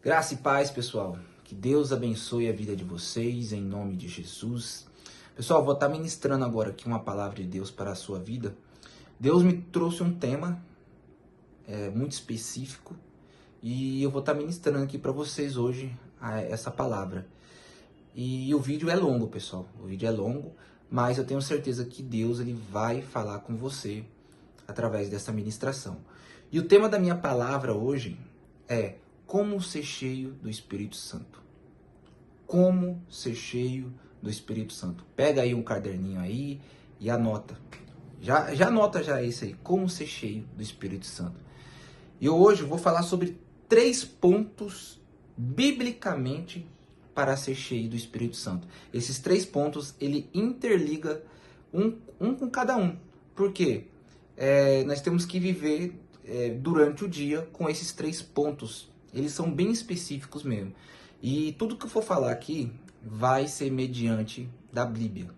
Graça e paz, pessoal. Que Deus abençoe a vida de vocês, em nome de Jesus. Pessoal, vou estar ministrando agora aqui uma palavra de Deus para a sua vida. Deus me trouxe um tema muito específico e eu vou estar ministrando aqui para vocês hoje essa palavra. E o vídeo é longo, pessoal. O vídeo é longo, mas eu tenho certeza que Deus ele vai falar com você através dessa ministração. E o tema da minha palavra hoje é como ser cheio do Espírito Santo. Como ser cheio do Espírito Santo. Pega aí um caderninho aí e anota. Já anota já esse aí. Como ser cheio do Espírito Santo. E hoje eu vou falar sobre 3 pontos biblicamente para ser cheio do Espírito Santo. Esses 3 pontos, ele interliga um com cada um. Por quê? Nós temos que viver durante o dia com esses 3 pontos. Eles são bem específicos mesmo. E tudo que eu for falar aqui vai ser mediante da Bíblia.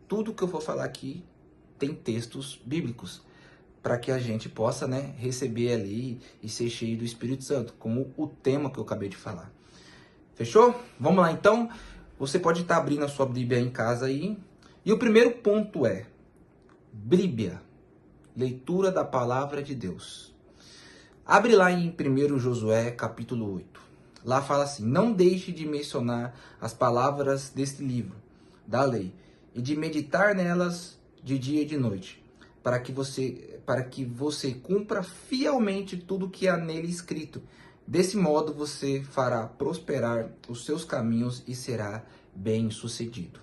Tudo que eu for falar aqui tem textos bíblicos para que a gente possa, receber ali e ser cheio do Espírito Santo, como o tema que eu acabei de falar. Fechou? Vamos lá então. Você pode estar abrindo a sua Bíblia em casa aí. E o primeiro ponto é Bíblia, leitura da palavra de Deus. Abre lá em 1 Josué, capítulo 8. Lá fala assim: não deixe de mencionar as palavras deste livro, da lei, e de meditar nelas de dia e de noite, para que você cumpra fielmente tudo que há nele escrito. Desse modo você fará prosperar os seus caminhos e será bem-sucedido.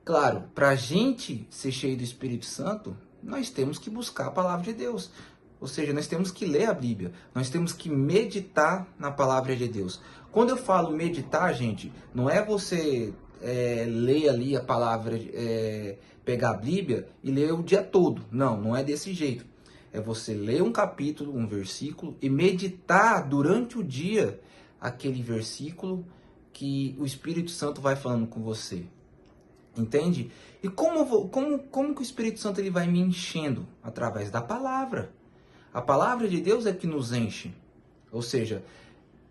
Claro, para a gente ser cheio do Espírito Santo, nós temos que buscar a palavra de Deus. Ou seja, nós temos que ler a Bíblia, nós temos que meditar na palavra de Deus. Quando eu falo meditar, gente, não é você ler ali a palavra, pegar a Bíblia e ler o dia todo. Não, não é desse jeito. É você ler um capítulo, um versículo e meditar durante o dia aquele versículo que o Espírito Santo vai falando com você. Entende? E como que o Espírito Santo ele vai me enchendo? Através da palavra. A palavra de Deus é que nos enche. Ou seja,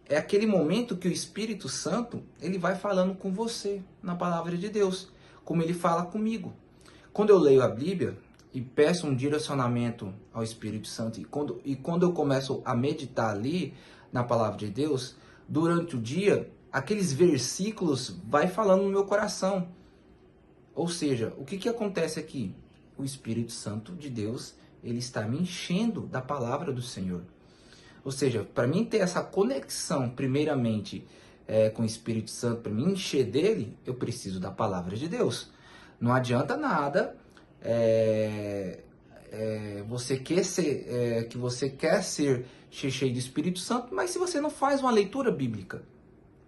é aquele momento que o Espírito Santo ele vai falando com você na palavra de Deus, como ele fala comigo. Quando eu leio a Bíblia e peço um direcionamento ao Espírito Santo, e quando eu começo a meditar ali na palavra de Deus, durante o dia, aqueles versículos vai falando no meu coração. Ou seja, o que acontece aqui? O Espírito Santo de Deus ele está me enchendo da palavra do Senhor. Ou seja, para mim ter essa conexão, primeiramente, com o Espírito Santo, para me encher dele, eu preciso da palavra de Deus. Não adianta nada você quer ser cheio do Espírito Santo, mas se você não faz uma leitura bíblica,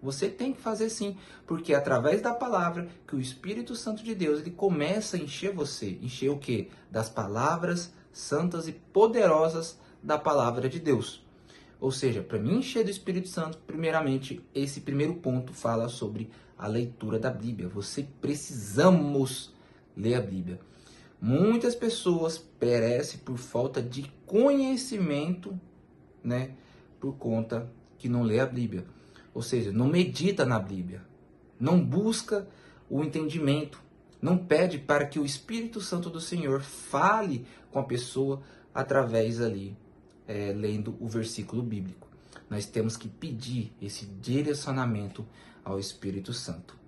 você tem que fazer sim, porque é através da palavra que o Espírito Santo de Deus ele começa a encher você. Encher o quê? Das palavras santas e poderosas da palavra de Deus. Ou seja, para me encher do Espírito Santo, primeiramente, esse primeiro ponto fala sobre a leitura da Bíblia. Precisamos ler a Bíblia. Muitas pessoas perecem por falta de conhecimento, por conta que não lê a Bíblia. Ou seja, não medita na Bíblia, não busca o entendimento, não pede para que o Espírito Santo do Senhor fale com a pessoa através ali, lendo o versículo bíblico. Nós temos que pedir esse direcionamento ao Espírito Santo.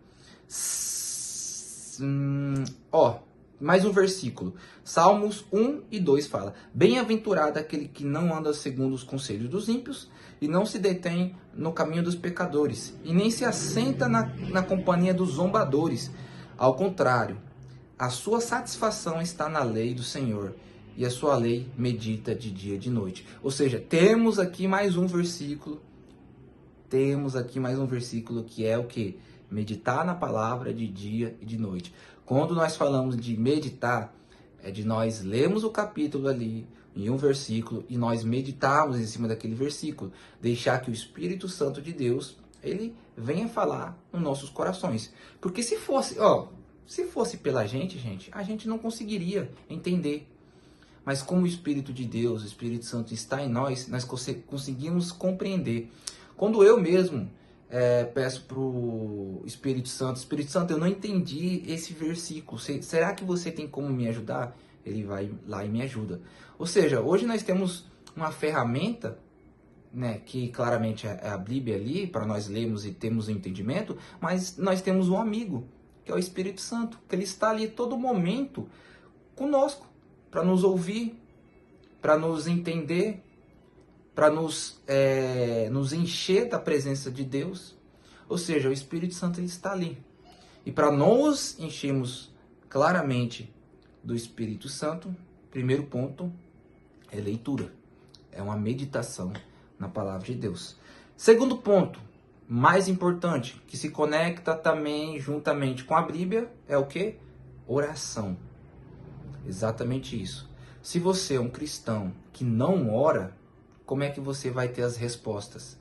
Mais um versículo. Salmos 1 e 2 fala: bem-aventurado aquele que não anda segundo os conselhos dos ímpios, e não se detém no caminho dos pecadores, e nem se assenta na companhia dos zombadores. Ao contrário, a sua satisfação está na lei do Senhor, e a sua lei medita de dia e de noite. Ou seja, temos aqui mais um versículo. Que é o que? Meditar na palavra de dia e de noite. Quando nós falamos de meditar, é de nós lermos o capítulo ali, em um versículo, e nós meditarmos em cima daquele versículo. Deixar que o Espírito Santo de Deus, ele venha falar nos nossos corações. Porque se fosse pela gente, a gente não conseguiria entender. Mas como o Espírito de Deus, o Espírito Santo está em nós, nós conseguimos compreender. Quando eu mesmo peço para o Espírito Santo, eu não entendi esse versículo. Será que você tem como me ajudar? Ele vai lá e me ajuda. Ou seja, hoje nós temos uma ferramenta, né, que claramente é a Bíblia ali, para nós lermos e termos o entendimento, mas nós temos um amigo, que é o Espírito Santo, que ele está ali todo momento conosco, para nos ouvir, para nos entender, para nos encher da presença de Deus. Ou seja, o Espírito Santo ele está ali. E para nós enchermos claramente do Espírito Santo, primeiro ponto é leitura. É uma meditação na palavra de Deus. Segundo ponto, mais importante, que se conecta também juntamente com a Bíblia, é o que? Oração. Exatamente isso. Se você é um cristão que não ora, como é que você vai ter as respostas?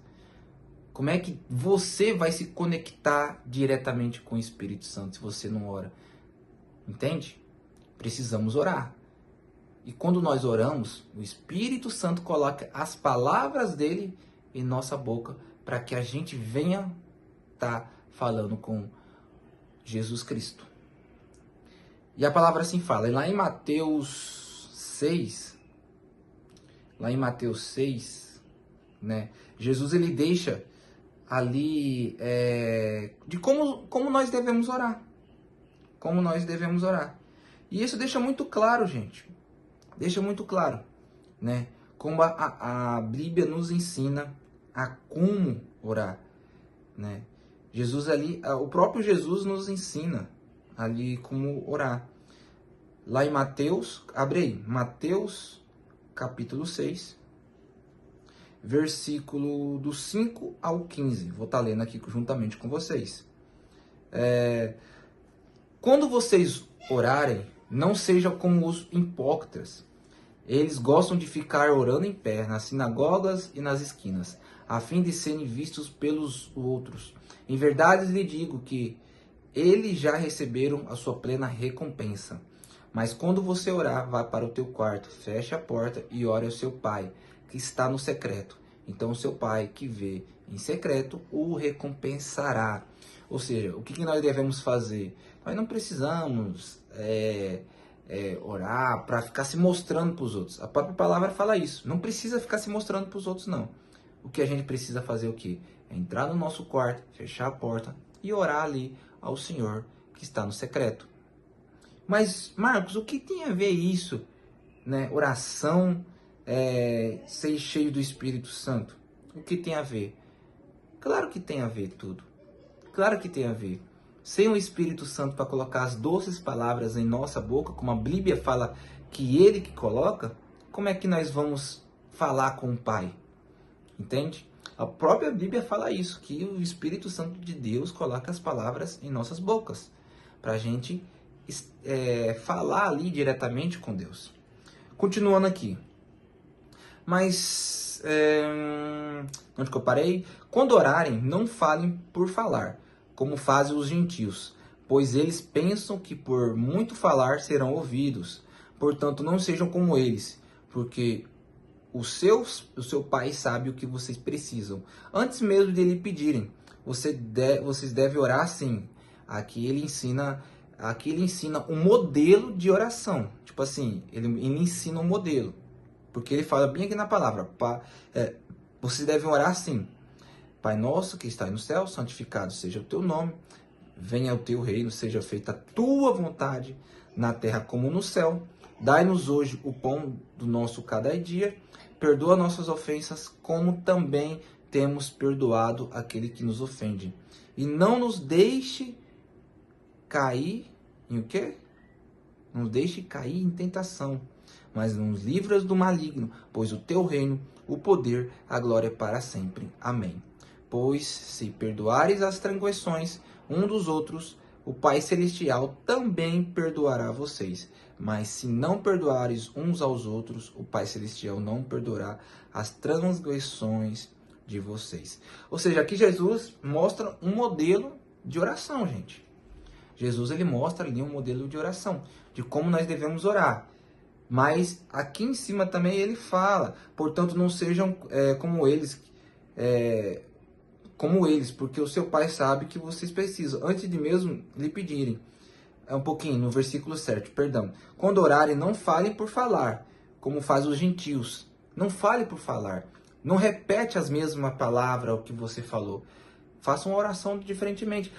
Como é que você vai se conectar diretamente com o Espírito Santo se você não ora? Entende? Precisamos orar. E quando nós oramos, o Espírito Santo coloca as palavras dele em nossa boca para que a gente venha estar falando com Jesus Cristo. E a palavra assim fala, lá em Mateus 6, né, Jesus ele deixa ali de como nós devemos orar. Como nós devemos orar. E isso deixa muito claro, gente. Deixa muito claro, né? Como a Bíblia nos ensina a como orar, né? Jesus ali, o próprio Jesus nos ensina ali como orar. Lá em Mateus, abre aí, Mateus capítulo 6, versículo do 5 ao 15. Vou estar lendo aqui juntamente com vocês. Quando vocês orarem, não sejam como os hipócritas. Eles gostam de ficar orando em pé, nas sinagogas e nas esquinas, a fim de serem vistos pelos outros. Em verdade lhe digo que eles já receberam a sua plena recompensa. Mas quando você orar, vá para o teu quarto, feche a porta e ore ao seu pai, que está no secreto. Então o seu pai, que vê em secreto, o recompensará. Ou seja, o que nós devemos fazer? Nós não precisamos orar para ficar se mostrando para os outros. A própria palavra fala isso. Não precisa ficar se mostrando para os outros, não. O que a gente precisa fazer é o quê? É entrar no nosso quarto, fechar a porta e orar ali ao Senhor que está no secreto. Mas, Marcos, o que tem a ver isso, né? Oração, ser cheio do Espírito Santo. O que tem a ver? Claro que tem a ver tudo. Claro que tem a ver. Sem o Espírito Santo para colocar as doces palavras em nossa boca, como a Bíblia fala que Ele que coloca, como é que nós vamos falar com o Pai? Entende? A própria Bíblia fala isso, que o Espírito Santo de Deus coloca as palavras em nossas bocas, para a gente falar ali diretamente com Deus. Continuando aqui. Mas, onde que eu parei? Quando orarem, não falem por falar, como fazem os gentios, pois eles pensam que por muito falar serão ouvidos. Portanto, não sejam como eles, porque o seu pai sabe o que vocês precisam. Antes mesmo de ele pedirem, vocês devem orar assim. Aqui ele ensina um modelo de oração. Tipo assim, ele ensina um modelo. Porque ele fala bem aqui na palavra, vocês devem orar assim. Pai nosso que está no céu, santificado seja o teu nome. Venha o teu reino, seja feita a tua vontade, na terra como no céu. Dai-nos hoje o pão do nosso cada dia. Perdoa nossas ofensas, como também temos perdoado aquele que nos ofende. E não nos deixe cair em o quê? Não nos deixe cair em tentação, mas nos livras do maligno, pois o teu reino, o poder, a glória para sempre. Amém. Pois se perdoares as transgressões um dos outros, o Pai Celestial também perdoará vocês. Mas se não perdoares uns aos outros, o Pai Celestial não perdoará as transgressões de vocês. Ou seja, aqui Jesus mostra um modelo de oração, gente. Jesus ele mostra ali um modelo de oração, de como nós devemos orar. Mas aqui em cima também ele fala, portanto não sejam como eles, como eles, porque o seu pai sabe que vocês precisam, antes de mesmo lhe pedirem. É um pouquinho, no versículo 7, perdão. Quando orarem, não falem por falar, como faz os gentios. Não fale por falar. Não repete as mesmas palavras o que você falou. Faça uma oração diferentemente.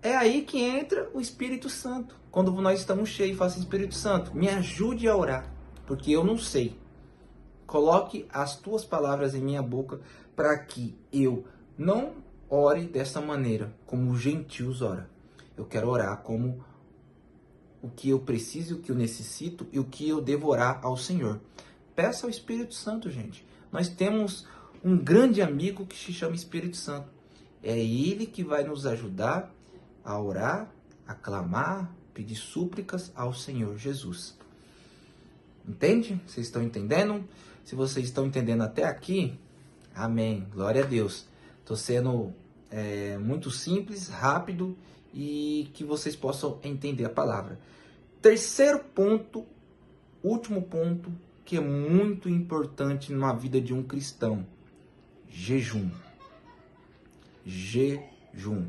É aí que entra o Espírito Santo. Quando nós estamos cheios, faça Espírito Santo, me ajude a orar, porque eu não sei. Coloque as tuas palavras em minha boca para que eu não ore dessa maneira, como os gentios oram. Eu quero orar como o que eu preciso, o que eu necessito e o que eu devo orar ao Senhor. Peça ao Espírito Santo, gente. Nós temos um grande amigo que se chama Espírito Santo. É Ele que vai nos ajudar a orar, a clamar, pedir súplicas ao Senhor Jesus. Entende? Vocês estão entendendo? Se vocês estão entendendo até aqui, amém. Glória a Deus. Estou sendo muito simples, rápido e que vocês possam entender a palavra. Terceiro ponto, último ponto, que é muito importante na vida de um cristão. Jejum. Jejum.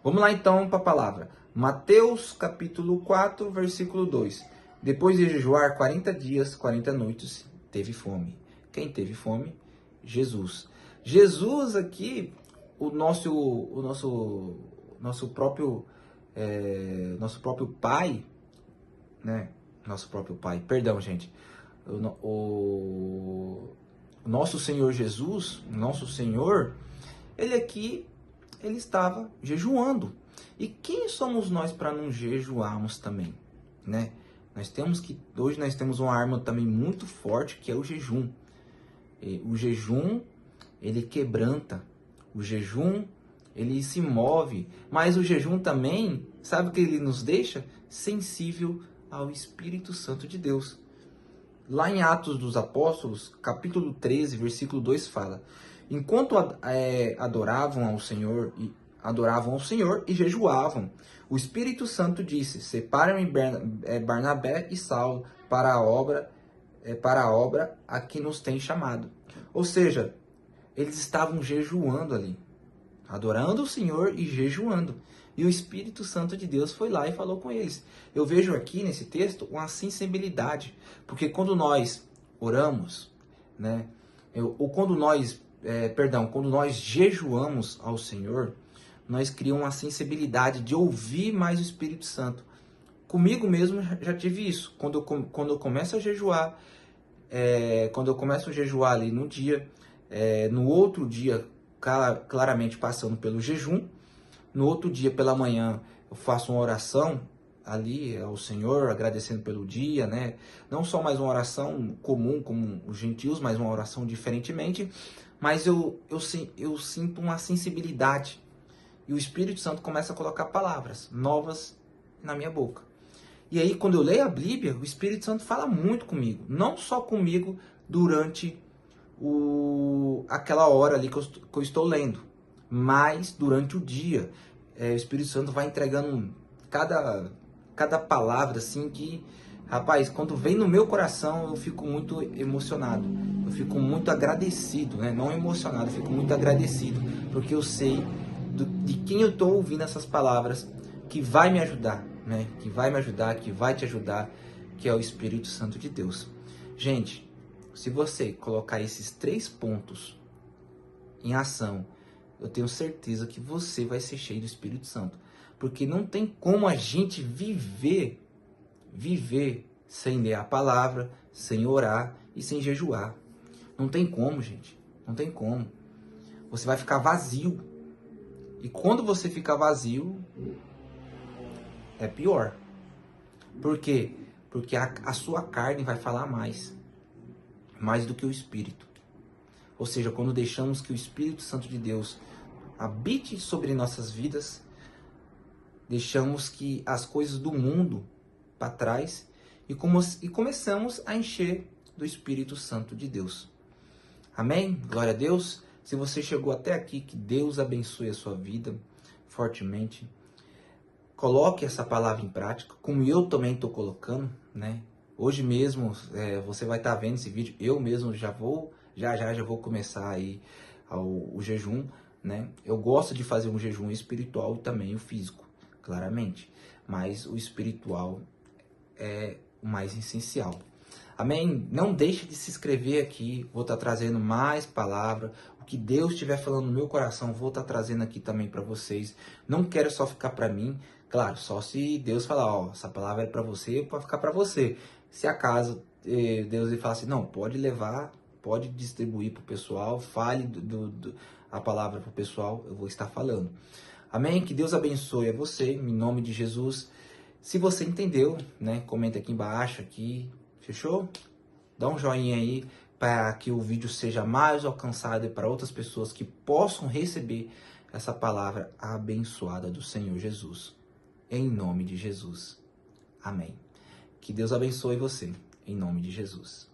Vamos lá então para a palavra. Mateus capítulo 4, versículo 2. Depois de jejuar 40 dias, 40 noites, teve fome. Quem teve fome? Jesus. Jesus aqui, o nosso próprio pai, né? Nosso próprio pai, perdão, gente. O nosso Senhor Jesus, nosso Senhor, ele aqui, ele estava jejuando. E quem somos nós para não jejuarmos também, né? Hoje nós temos uma arma também muito forte, que é o jejum. O jejum, ele quebranta. O jejum, ele se move. Mas o jejum também, sabe o que ele nos deixa? Sensível ao Espírito Santo de Deus. Lá em Atos dos Apóstolos, capítulo 13, versículo 2 fala: enquanto adoravam ao Senhor e jejuavam, o Espírito Santo disse: separem Barnabé e Saulo para a obra a que nos tem chamado. Ou seja, eles estavam jejuando ali, adorando o Senhor e jejuando. E o Espírito Santo de Deus foi lá e falou com eles. Eu vejo aqui nesse texto uma sensibilidade, porque quando nós oramos, né, quando nós jejuamos ao Senhor, nós criamos uma sensibilidade de ouvir mais o Espírito Santo. Comigo mesmo já tive isso. Quando eu começo a jejuar, ali no dia, no outro dia, claramente passando pelo jejum, no outro dia pela manhã eu faço uma oração ali ao Senhor, agradecendo pelo dia, né? Não só mais uma oração comum como os gentios, mas uma oração diferentemente, mas eu sinto uma sensibilidade. E o Espírito Santo começa a colocar palavras novas na minha boca. E aí, quando eu leio a Bíblia, o Espírito Santo fala muito comigo. Não só comigo durante aquela hora ali que eu estou lendo, mas durante o dia. O Espírito Santo vai entregando cada palavra, assim, que, rapaz, quando vem no meu coração, eu fico muito emocionado. Eu fico muito agradecido, né? Não emocionado, eu fico muito agradecido, porque eu sei de quem eu estou ouvindo essas palavras, que vai me ajudar, né? Que vai me ajudar, que vai te ajudar, que é o Espírito Santo de Deus. Gente, se você colocar esses 3 pontos em ação, eu tenho certeza que você vai ser cheio do Espírito Santo. Porque não tem como a gente viver sem ler a palavra, sem orar e sem jejuar. Não tem como, gente. Não tem como. Você vai ficar vazio. E quando você fica vazio, é pior. Por quê? Porque a sua carne vai falar mais do que o Espírito. Ou seja, quando deixamos que o Espírito Santo de Deus habite sobre nossas vidas, deixamos que as coisas do mundo para trás e começamos a encher do Espírito Santo de Deus. Amém? Glória a Deus. Se você chegou até aqui, que Deus abençoe a sua vida fortemente. Coloque essa palavra em prática, como eu também estou colocando, né? Hoje mesmo, você vai estar vendo esse vídeo. Eu mesmo já vou começar aí o jejum. né? Eu gosto de fazer um jejum espiritual e também o físico, claramente. Mas o espiritual é o mais essencial. Amém? Não deixe de se inscrever aqui, vou estar trazendo mais palavra. O que Deus estiver falando no meu coração, vou estar trazendo aqui também para vocês. Não quero só ficar para mim, claro, só se Deus falar, ó, essa palavra é para você, pode ficar para você. Se acaso Deus ele falar assim, não, pode levar, pode distribuir para o pessoal, fale a palavra para o pessoal, eu vou estar falando. Amém? Que Deus abençoe a você, em nome de Jesus. Se você entendeu, né, comenta aqui embaixo, aqui, fechou? Dá um joinha aí para que o vídeo seja mais alcançado e para outras pessoas que possam receber essa palavra abençoada do Senhor Jesus. Em nome de Jesus. Amém. Que Deus abençoe você, em nome de Jesus.